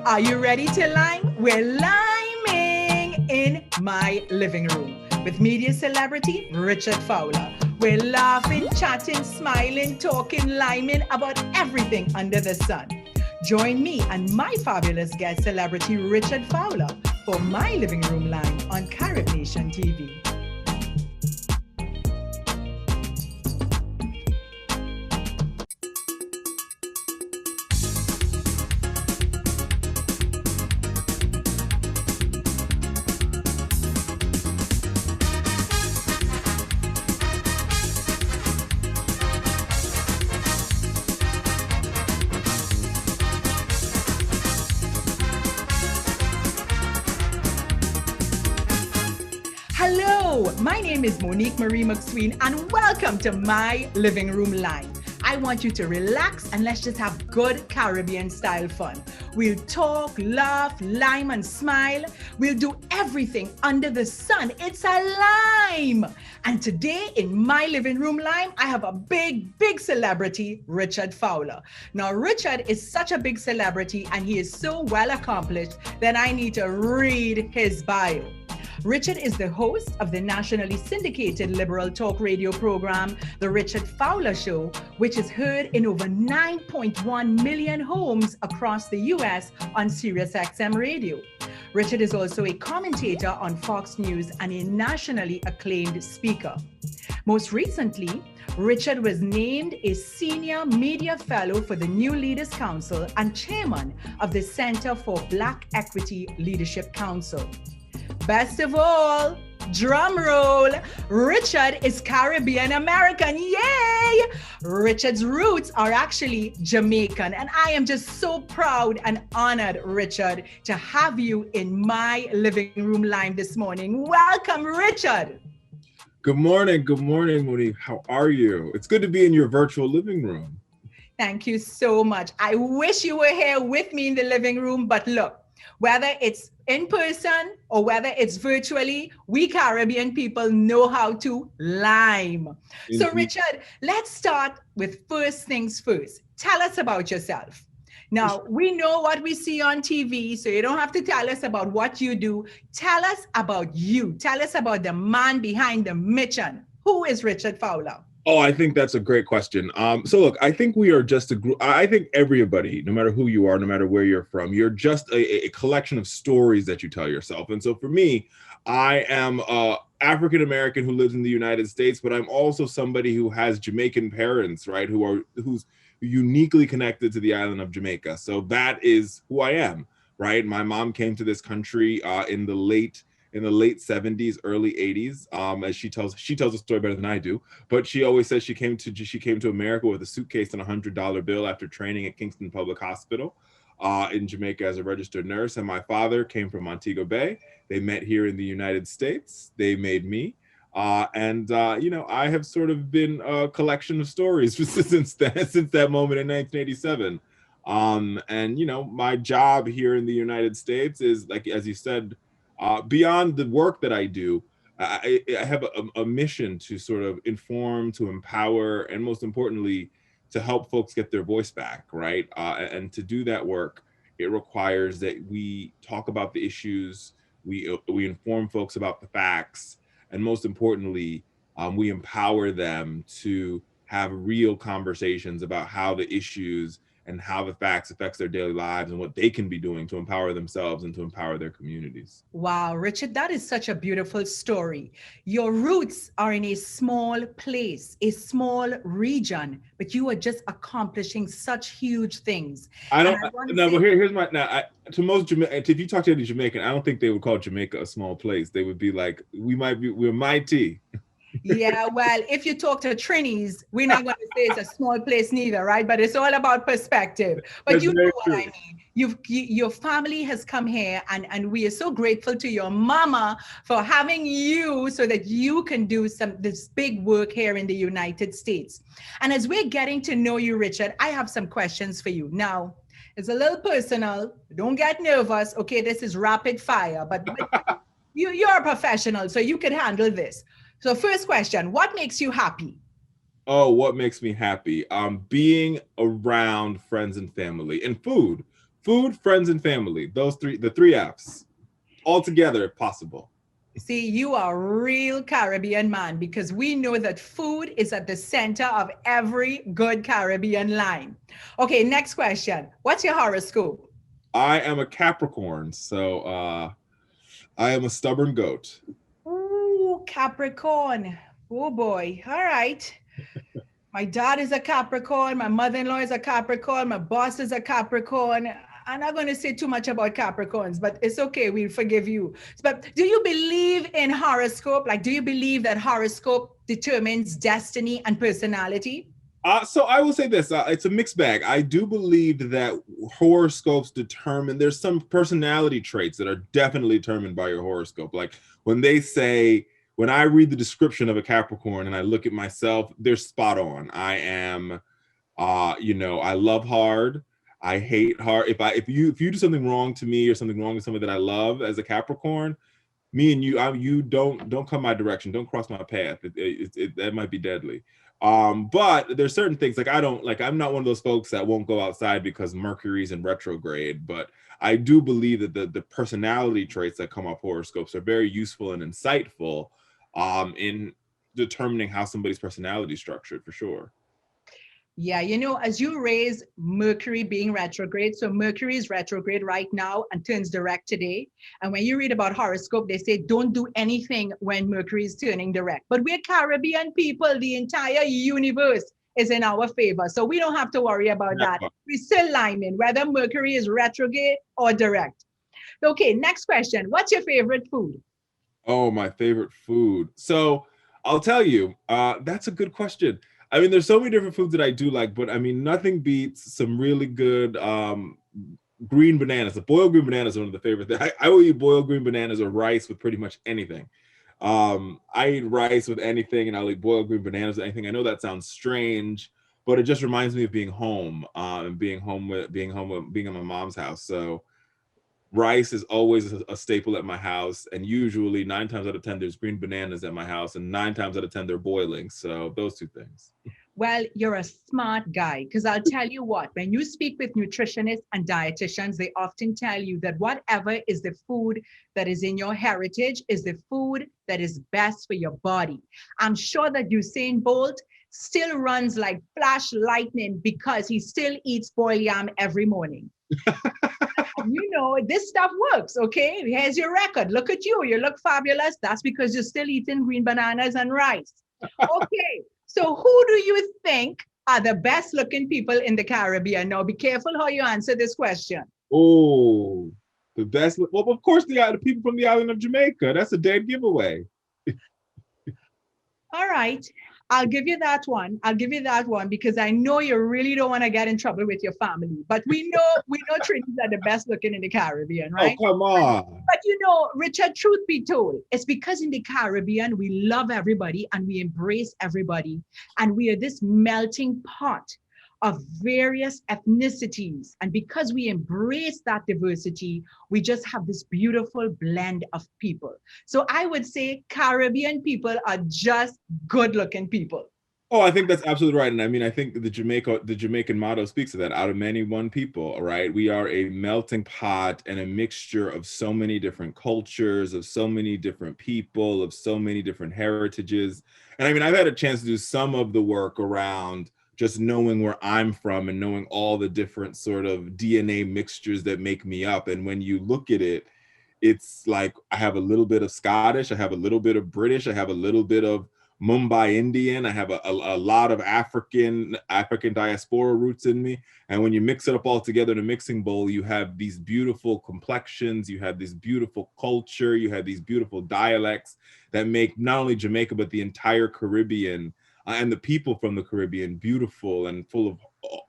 Are you ready to lime? We're liming in my living room with media celebrity Richard Fowler. We're laughing, chatting, smiling, talking, liming about everything under the sun. Join me and my fabulous guest celebrity Richard Fowler for My Living Room Lime on CaribNation TV. Hello, my name is Monique Marie McSween and welcome to My Living Room Lime. I want you to relax and let's just have good Caribbean style fun. We'll talk, laugh, lime and smile. We'll do everything under the sun. It's a lime. And today in My Living Room Lime, I have a big celebrity, Richard Fowler. Now, Richard is such a big celebrity and he is so well accomplished that I need to read his bio. Richard is the host of the nationally syndicated liberal talk radio program, The Richard Fowler Show, which is heard in over 9.1 million homes across the U.S. on SiriusXM radio. Richard is also a commentator on Fox News and a nationally acclaimed speaker. Most recently, Richard was named a Senior Media Fellow for the New Leaders Council and Chairman of the Center for Black Equity Leadership Council. Best of all, drum roll, Richard is Caribbean American, yay! Richard's roots are actually Jamaican, and I am just so proud and honored, Richard, to have you in My Living Room Lime this morning. Welcome, Richard. Good morning, Monique. How are you? It's good to be in your virtual living room. Thank you so much. I wish you were here with me in the living room, but look, whether it's in person or whether it's virtually, we Caribbean people know how to lime. So Richard, let's start with first things first. Tell us about yourself. Now, we know what we see on TV, so you don't have to tell us about what you do. Tell us about you. Tell us about the man behind the mission. Who is Richard Fowler? Oh, I think that's a great question. So look, I think we are just a group. I think everybody, no matter who you are, no matter where you're from, you're just a collection of stories that you tell yourself. And so for me, I am African American who lives in the United States, but I'm also somebody who has Jamaican parents, right? Who's uniquely connected to the island of Jamaica. So that is who I am, right? My mom came to this country in the late 70s, early 80s. As she tells the story better than I do, but she always says she came to America with a suitcase and $100 bill after training at Kingston Public Hospital in Jamaica as a registered nurse. And my father came from Montego Bay. They met here in the United States. They made me. I have sort of been a collection of stories since that moment in 1987. My job here in the United States is, like, as you said, beyond the work that I do, I have a mission to sort of inform, to empower, and most importantly, to help folks get their voice back, right? And to do that work, it requires that we talk about the issues, we inform folks about the facts, and most importantly, we empower them to have real conversations about how the issues and how the facts affects their daily lives and what they can be doing to empower themselves and to empower their communities. Wow, Richard, that is such a beautiful story. Your roots are in a small place, a small region, but you are just accomplishing such huge things. If you talk to any Jamaican, I don't think they would call Jamaica a small place. They would be like, we're mighty. Yeah, well, if you talk to Trinis, we're not going to say it's a small place neither, right? But it's all about perspective. But That's you know what true. I mean. Your family has come here, and we are so grateful to your mama for having you so that you can do this big work here in the United States. And as we're getting to know you, Richard, I have some questions for you. Now, it's a little personal. Don't get nervous. Okay, this is rapid fire, but you're a professional, so you can handle this. So first question, what makes you happy? Oh, what makes me happy? Being around friends and family, and food. food, friends, and family. Those three, the three F's, all together if possible. See, you are a real Caribbean man because we know that food is at the center of every good Caribbean line. Okay, next question. What's your horoscope? I am a Capricorn, so I am a stubborn goat. Ooh, Capricorn. Oh boy. All right. My dad is a Capricorn. My mother-in-law is a Capricorn. My boss is a Capricorn. I'm not going to say too much about Capricorns, but it's okay. We'll forgive you. But do you believe in horoscope? Like, do you believe that horoscope determines destiny and personality? So I will say this, it's a mixed bag. I do believe that horoscopes determine, there's some personality traits that are definitely determined by your horoscope. Like when they say, when I read the description of a Capricorn and I look at myself, they're spot on. I am, I love hard. I hate hard. If you do something wrong to me or something wrong with somebody that I love as a Capricorn, me and you don't come my direction. Don't cross my path. That might be deadly. But there's certain things like I'm not one of those folks that won't go outside because Mercury's in retrograde. But I do believe that the personality traits that come off horoscopes are very useful and insightful in determining how somebody's personality is structured, for sure. Yeah, as you raise Mercury being retrograde, so Mercury is retrograde right now and turns direct today. And when you read about horoscope, they say don't do anything when Mercury is turning direct. But we're Caribbean people, the entire universe is in our favor. So we don't have to worry about that. We still line in, whether Mercury is retrograde or direct. Okay, next question. What's your favorite food? Oh, my favorite food. So I'll tell you, that's a good question. I mean, there's so many different foods that I do like, but I mean, nothing beats some really good green bananas. The boiled green bananas are one of the favorite things. I will eat boiled green bananas or rice with pretty much anything. I eat rice with anything, and I'll eat boiled green bananas with anything. I know that sounds strange, but it just reminds me of being home and being in my mom's house. So rice is always a staple at my house, and usually 9 times out of 10 there's green bananas at my house, and 9 times out of 10 they're boiling. So those two things. Well, you're a smart guy, because I'll tell you what, when you speak with nutritionists and dietitians, they often tell you that whatever is the food that is in your heritage is the food that is best for your body. I'm sure that Usain Bolt still runs like flash lightning because he still eats boiled yam every morning. This stuff works, okay? Here's your record. Look at you. You look fabulous. That's because you're still eating green bananas and rice. Okay, so who do you think are the best looking people in the Caribbean? Now, be careful how you answer this question. Oh, the best. Well, of course, the people from the island of Jamaica. That's a dead giveaway. All right. I'll give you that one. Because I know you really don't want to get in trouble with your family. But we know Trinidad are the best looking in the Caribbean, right? Oh, come on. But Richard, truth be told, it's because in the Caribbean, we love everybody and we embrace everybody. And we are this melting pot of various ethnicities. And because we embrace that diversity, we just have this beautiful blend of people. So I would say Caribbean people are just good looking people. Oh, I think that's absolutely right. And I mean, I think the Jamaican motto speaks of that: out of many, one people, right? We are a melting pot and a mixture of so many different cultures, of so many different people, of so many different heritages. And I mean, I've had a chance to do some of the work around just knowing where I'm from and knowing all the different sort of DNA mixtures that make me up. And when you look at it, it's like I have a little bit of Scottish, I have a little bit of British, I have a little bit of Mumbai Indian, I have a lot of African diaspora roots in me. And when you mix it up all together in a mixing bowl, you have these beautiful complexions, you have this beautiful culture, you have these beautiful dialects that make not only Jamaica, but the entire Caribbean and the people from the Caribbean beautiful and full of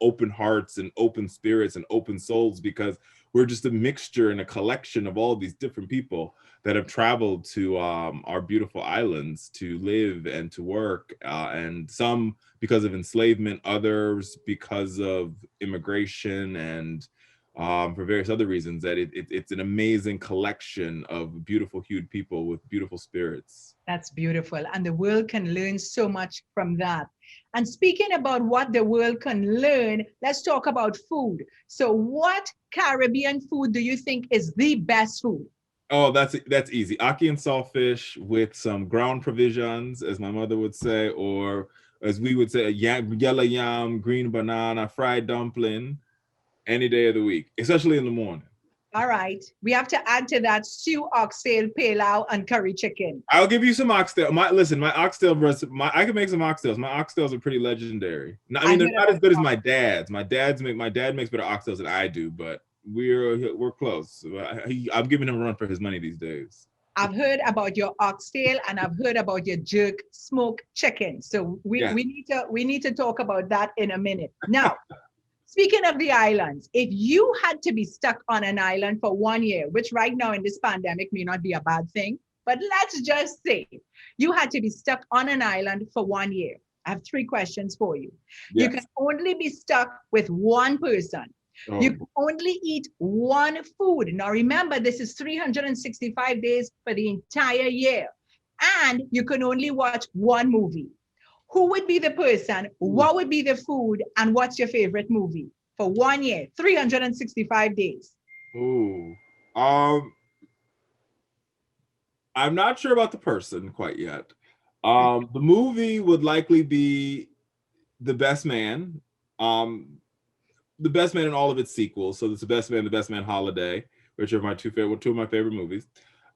open hearts and open spirits and open souls, because we're just a mixture and a collection of all these different people that have traveled to our beautiful islands to live and to work, and some because of enslavement, others because of immigration and for various other reasons, that it's an amazing collection of beautiful hued people with beautiful spirits. That's beautiful. And the world can learn so much from that. And speaking about what the world can learn, let's talk about food. So, what Caribbean food do you think is the best food? Oh, that's easy. Ackee and saltfish with some ground provisions, as my mother would say, or as we would say, yellow yam, green banana, fried dumpling, any day of the week, especially in the morning. All right. We have to add to that stew, oxtail, pilau, and curry chicken. I'll give you some oxtail. My oxtail recipe. I can make some oxtails. My oxtails are pretty legendary. I mean, they're not as good as my dad's. My dad makes better oxtails than I do, but we're close. I'm giving him a run for his money these days. I've heard about your oxtail and I've heard about your jerk smoked chicken. So we need to talk about that in a minute. Now, speaking of the islands, if you had to be stuck on an island for 1 year, which right now in this pandemic may not be a bad thing, but let's just say you had to be stuck on an island for 1 year. I have 3 questions for you. Yes. You can only be stuck with one person. Oh. You can only eat one food. Now remember, this is 365 days for the entire year. And you can only watch one movie. Who would be the person? What would be the food? And what's your favorite movie for 1 year, 365 days? Ooh. I'm not sure about the person quite yet. The movie would likely be The Best Man. The Best Man in all of its sequels. So it's The Best Man Holiday, which are two of my favorite movies.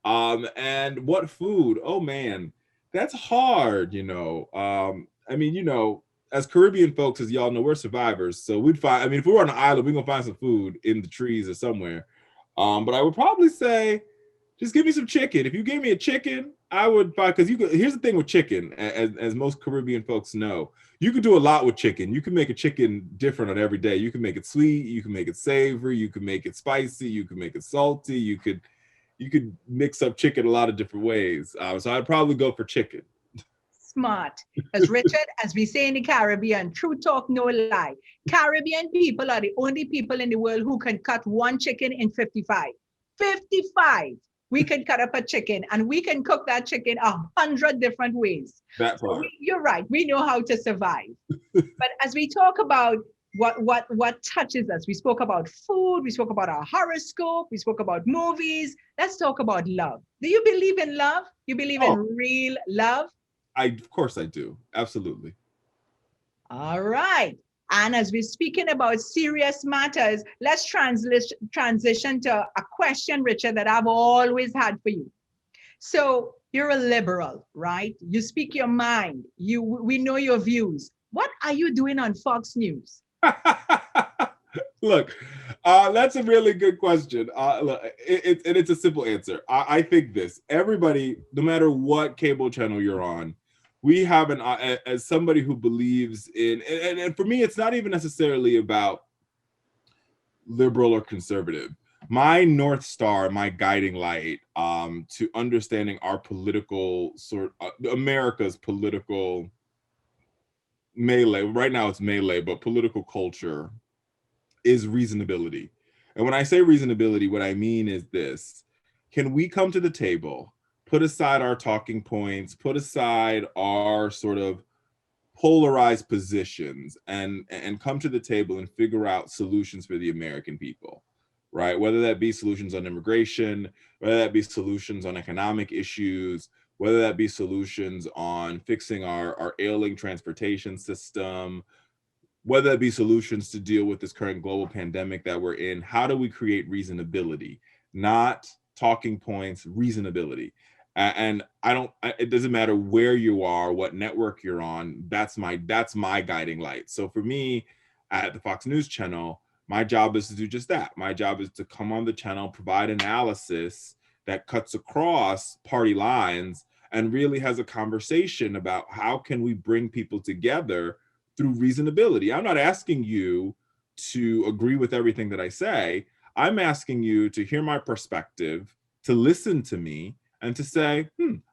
And what food? Oh man, that's hard, I mean, as Caribbean folks, as y'all know, we're survivors. So we'd find, I mean, if we were on an island, we're gonna find some food in the trees or somewhere. But I would probably say, just give me some chicken. If you gave me a chicken, I would buy, because here's the thing with chicken, as most Caribbean folks know, you could do a lot with chicken. You can make a chicken different on every day. You can make it sweet, you can make it savory, you can make it spicy, you can make it salty, you could mix up chicken a lot of different ways. So I'd probably go for chicken. Smart. Because Richard, as we say in the Caribbean, true talk, no lie. Caribbean people are the only people in the world who can cut one chicken in 55. 55. We can cut up a chicken and we can cook that chicken 100 different ways. That's right. So you're right. We know how to survive. But as we talk about what touches us, we spoke about food, we spoke about our horoscope, we spoke about movies. Let's talk about love. Do you believe in love? You believe in real love? Of course I do. Absolutely. All right. And as we're speaking about serious matters, let's transition to a question, Richard, that I've always had for you. So you're a liberal, right? You speak your mind. We know your views. What are you doing on Fox News? Look, that's a really good question. Look, it's a simple answer. I think this. Everybody, no matter what cable channel you're on, we have as somebody who believes in, and for me, it's not even necessarily about liberal or conservative. My North Star, my guiding light to understanding our political America's political melee, right now it's melee, but political culture is reasonability. And when I say reasonability, what I mean is this: can we come to the table, put aside our talking points, put aside our sort of polarized positions, and come to the table and figure out solutions for the American people, right? Whether that be solutions on immigration, whether that be solutions on economic issues, whether that be solutions on fixing our ailing transportation system, whether that be solutions to deal with this current global pandemic that we're in. How do we create reasonability? Not talking points, reasonability. And it doesn't matter where you are, what network you're on, that's my guiding light. So for me at the Fox News channel, my job is to do just that. My job is to come on the channel, provide analysis that cuts across party lines and really has a conversation about how can we bring people together through reasonability. I'm not asking you to agree with everything that I say. I'm asking you to hear my perspective, to listen to me, and to say,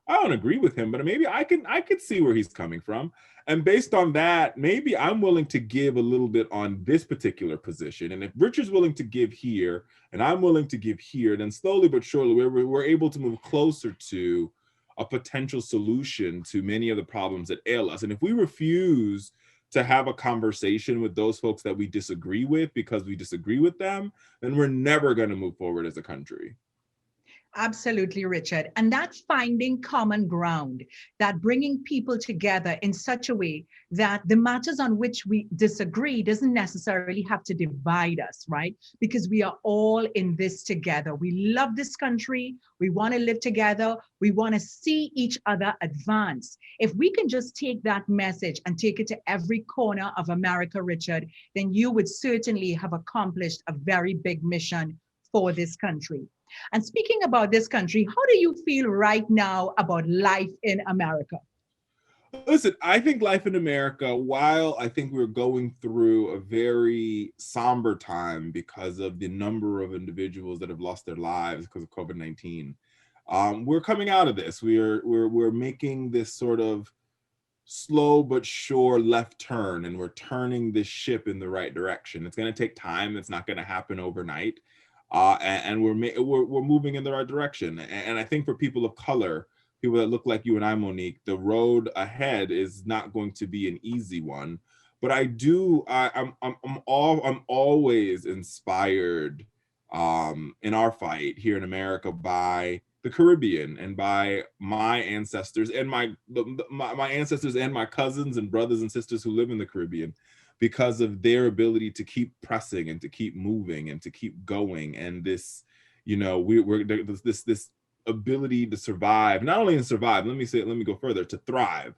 I don't agree with him, but maybe I could see where he's coming from. And based on that, maybe I'm willing to give a little bit on this particular position. And if Richard's willing to give here and I'm willing to give here, then slowly but surely we're able to move closer to a potential solution to many of the problems that ail us. And if we refuse to have a conversation with those folks that we disagree with because we disagree with them, then we're never going to move forward as a country. Absolutely, Richard. And that finding common ground, that bringing people together in such a way that the matters on which we disagree doesn't necessarily have to divide us, right? Because we are all in this together. We love this country. We want to live together. We want to see each other advance. If we can just take that message and take it to every corner of America, Richard, then you would certainly have accomplished a very big mission for this country. And speaking about this country, how do you feel right now about life in America? Listen, I think life in America, while I think we're going through a very somber time because of the number of individuals that have lost their lives because of COVID-19, we're coming out of this. We're making this sort of slow but sure left turn, and we're turning this ship in the right direction. It's going to take time. It's not going to happen overnight. And we're moving in the right direction. And I think for people of color, people that look like you and I, Monique, the road ahead is not going to be an easy one. But I'm always inspired in our fight here in America by the Caribbean and by my ancestors and my ancestors and my cousins and brothers and sisters who live in the Caribbean, because of their ability to keep pressing and to keep moving and to keep going. And this, this ability to survive, not only to survive, let me go further, to thrive.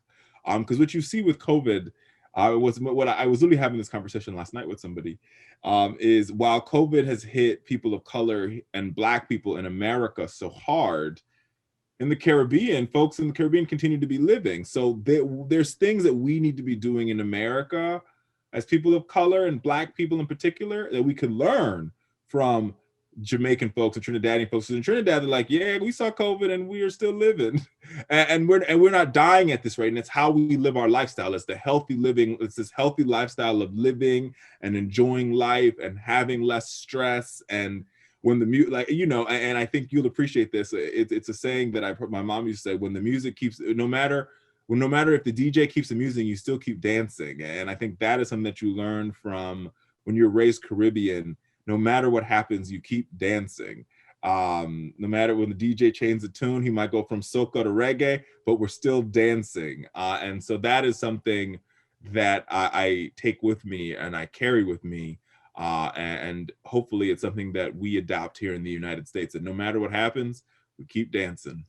Because what you see with COVID, I was literally having this conversation last night with somebody, is while COVID has hit people of color and Black people in America so hard, in the Caribbean, folks in the Caribbean continue to be living. So there's things that we need to be doing in America as people of color and Black people in particular that we could learn from Jamaican folks and Trinidadian folks. In Trinidad, they're like, yeah, we saw COVID and we are still living, and we're not dying at this rate. And it's how we live our lifestyle. It's the healthy living. It's this healthy lifestyle of living and enjoying life and having less stress. And when and I think you'll appreciate this. It's a saying that I've heard my mom used to say: when the music keeps, no matter if the DJ keeps the music, you still keep dancing. And I think that is something that you learn from when you're raised Caribbean. No matter what happens, you keep dancing. No matter when the DJ changes the tune, he might go from soca to reggae, but we're still dancing. And so that is something that I take with me and I carry with me. And hopefully it's something that we adopt here in the United States. And no matter what happens, we keep dancing.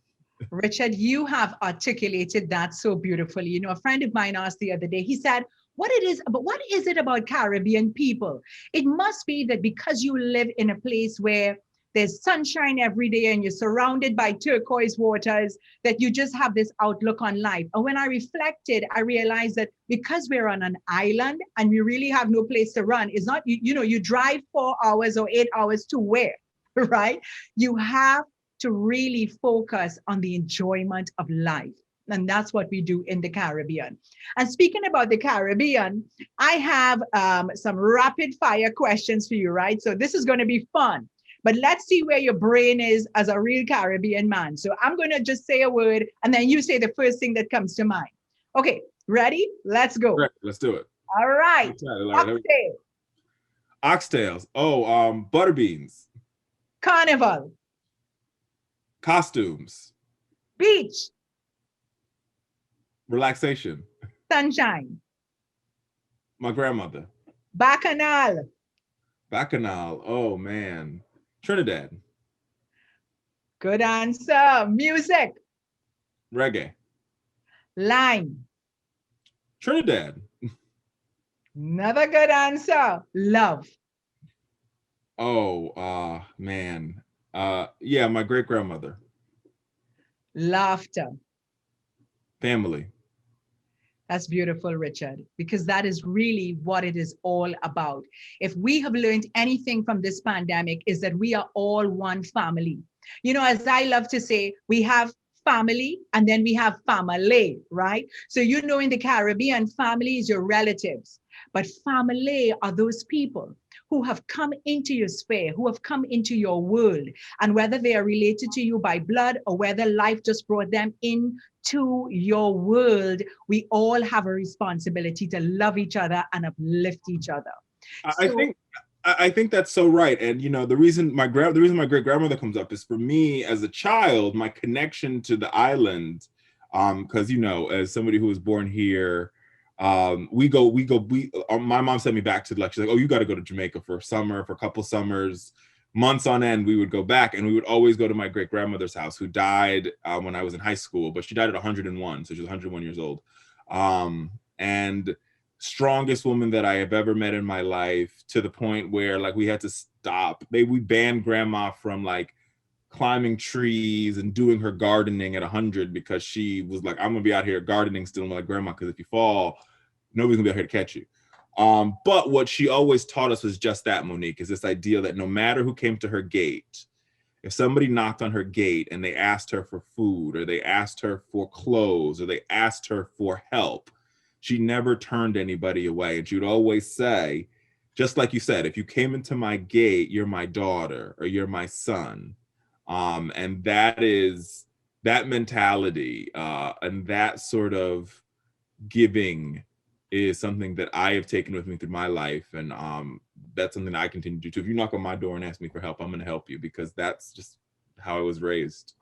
Richard, you have articulated that so beautifully. A friend of mine asked the other day, he said, what is it about Caribbean people? It must be that because you live in a place where there's sunshine every day and you're surrounded by turquoise waters, that you just have this outlook on life. And when I reflected, I realized that because we're on an island and we really have no place to run, it's not, you drive 4 hours or 8 hours to where, right? You have to really focus on the enjoyment of life. And that's what we do in the Caribbean. And speaking about the Caribbean, I have some rapid fire questions for you, right? So this is going to be fun, but let's see where your brain is as a real Caribbean man. So I'm going to just say a word and then you say the first thing that comes to mind. Okay, ready? Let's go. Right, let's do it. All right. Oxtail. Oxtails. Oh, butterbeans. Carnival. Costumes. Beach. Relaxation. Sunshine. My grandmother. Bacchanal. Bacchanal. Oh man. Trinidad. Good answer. Music. Reggae. Line. Trinidad. Another good answer. Love. Oh, man. Yeah, my great grandmother. Laughter. Family. That's beautiful, Richard, because that is really what it is all about. If we have learned anything from this pandemic, is that we are all one family. As I love to say, we have family, and then we have family, right? So you know in the Caribbean, family is your relatives, but family are those people who have come into your sphere, who have come into your world, and whether they are related to you by blood or whether life just brought them into your world, we all have a responsibility to love each other and uplift each other. I think I think that's so right. And you know, the reason my great grandmother comes up is for me as a child, my connection to the island, because you know, as somebody who was born here, my mom sent me back to, like, she's like, oh, you got to go to Jamaica for a summer, for a couple summers, months on end. We would go back, and we would always go to my great grandmother's house, who died when I was in high school, but she died at 101, so she was 101 years old. And strongest woman that I have ever met in my life, to the point where, like, we had to stop. We banned grandma from, like, climbing trees and doing her gardening at 100, because she was like, I'm gonna be out here gardening still. I'm like, grandma, because if you fall, nobody's gonna be out here to catch you. But what she always taught us was just that, Monique, is this idea that no matter who came to her gate, if somebody knocked on her gate and they asked her for food, or they asked her for clothes, or they asked her for help, she never turned anybody away. And she would always say, just like you said, if you came into my gate, you're my daughter or you're my son. And that mentality and that sort of giving is something that I have taken with me through my life. And that's something that I continue to do too. If you knock on my door and ask me for help, I'm going to help you, because that's just how I was raised.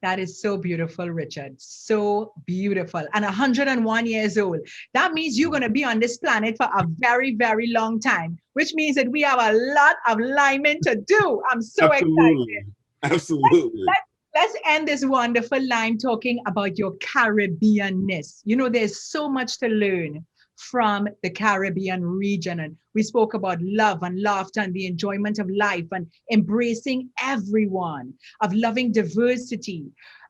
That is so beautiful, Richard. So beautiful. And 101 years old. That means you're going to be on this planet for a very, very long time, which means that we have a lot of alignment to do. I'm so excited. Absolutely. Let's end this wonderful line talking about your Caribbeanness. You know, there's so much to learn from the Caribbean region. And we spoke about love and laughter and the enjoyment of life and embracing everyone, of loving diversity.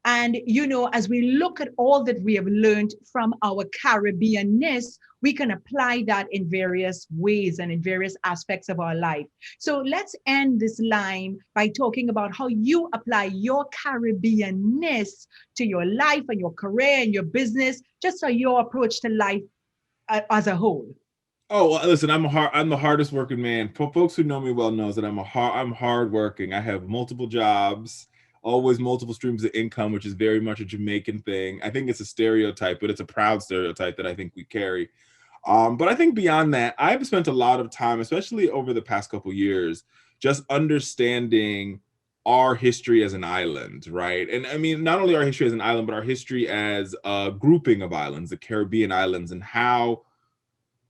And, you know, as we look at all that we have learned from our Caribbeanness, we can apply that in various ways and in various aspects of our life. So let's end this line by talking about how you apply your Caribbeanness to your life and your career and your business, just so your approach to life as a whole. Oh, well, listen, I'm the hardest working man. Folks who know me well knows that I'm hard working. I have multiple jobs, always multiple streams of income, which is very much a Jamaican thing. I think it's a stereotype, but it's a proud stereotype that I think we carry. But I think beyond that, I've spent a lot of time, especially over the past couple years, just understanding our history as an island, right? And I mean, not only our history as an island, but our history as a grouping of islands, the Caribbean islands, and how,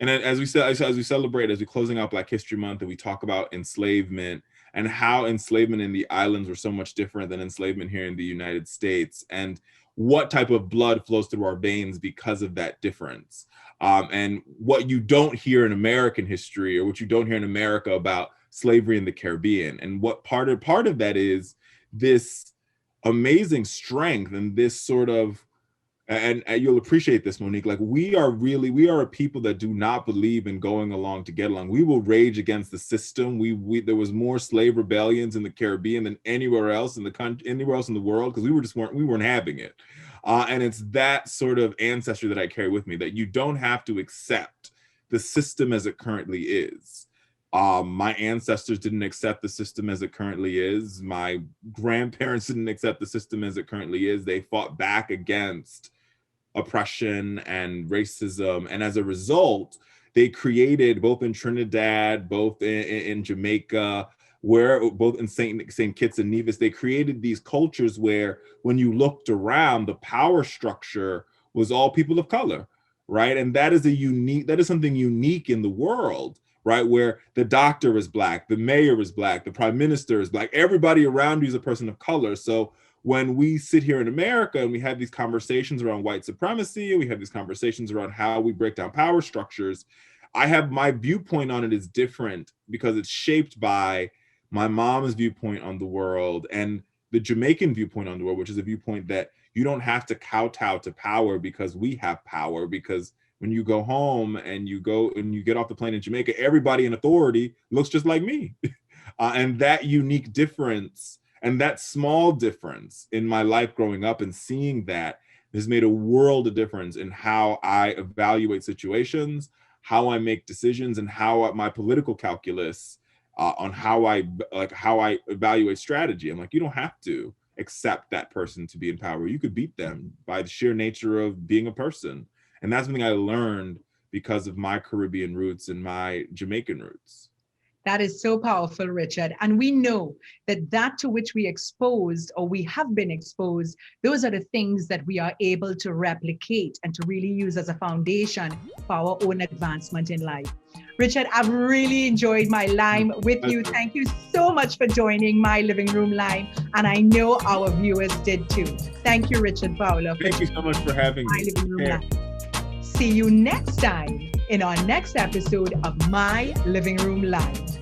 and as we celebrate, as we're closing out Black History Month, and we talk about enslavement and how enslavement in the islands were so much different than enslavement here in the United States, and what type of blood flows through our veins because of that difference. And what you don't hear in American history, or what you don't hear in America about slavery in the Caribbean. And what part of that is this amazing strength and this sort of, and you'll appreciate this, Monique, like we are a people that do not believe in going along to get along. We will rage against the system. There was more slave rebellions in the Caribbean than anywhere else in the country, anywhere else in the world, because we weren't having it. And it's that sort of ancestry that I carry with me, that you don't have to accept the system as it currently is. My ancestors didn't accept the system as it currently is. My grandparents didn't accept the system as it currently is. They fought back against oppression and racism. And as a result, they created, both in Trinidad, both in Jamaica, where both in St. Kitts and Nevis, they created these cultures where when you looked around, the power structure was all people of color, right? And that is something unique in the world, right? Where the doctor is Black, the mayor is Black, the prime minister is Black, everybody around you is a person of color. So when we sit here in America and we have these conversations around white supremacy, and we have these conversations around how we break down power structures, my viewpoint on it is different because it's shaped by my mom's viewpoint on the world and the Jamaican viewpoint on the world, which is a viewpoint that you don't have to kowtow to power because we have power. Because when you go home and you get off the plane in Jamaica, everybody in authority looks just like me. And that unique difference And that small difference in my life growing up and seeing that has made a world of difference in how I evaluate situations, how I make decisions, and how my political calculus on how I evaluate strategy. I'm like, you don't have to accept that person to be in power. You could beat them by the sheer nature of being a person. And that's something I learned because of my Caribbean roots and my Jamaican roots. That is so powerful, Richard. And we know that to which we exposed or we have been exposed, those are the things that we are able to replicate and to really use as a foundation for our own advancement in life. Richard, I've really enjoyed my Lime with you. Thank you so much for joining my living room Lime. And I know our viewers did too. Thank you, Richard Fowler. Thank you so much for having me. My living room Lime. See you next time in our next episode of My Living Room Live.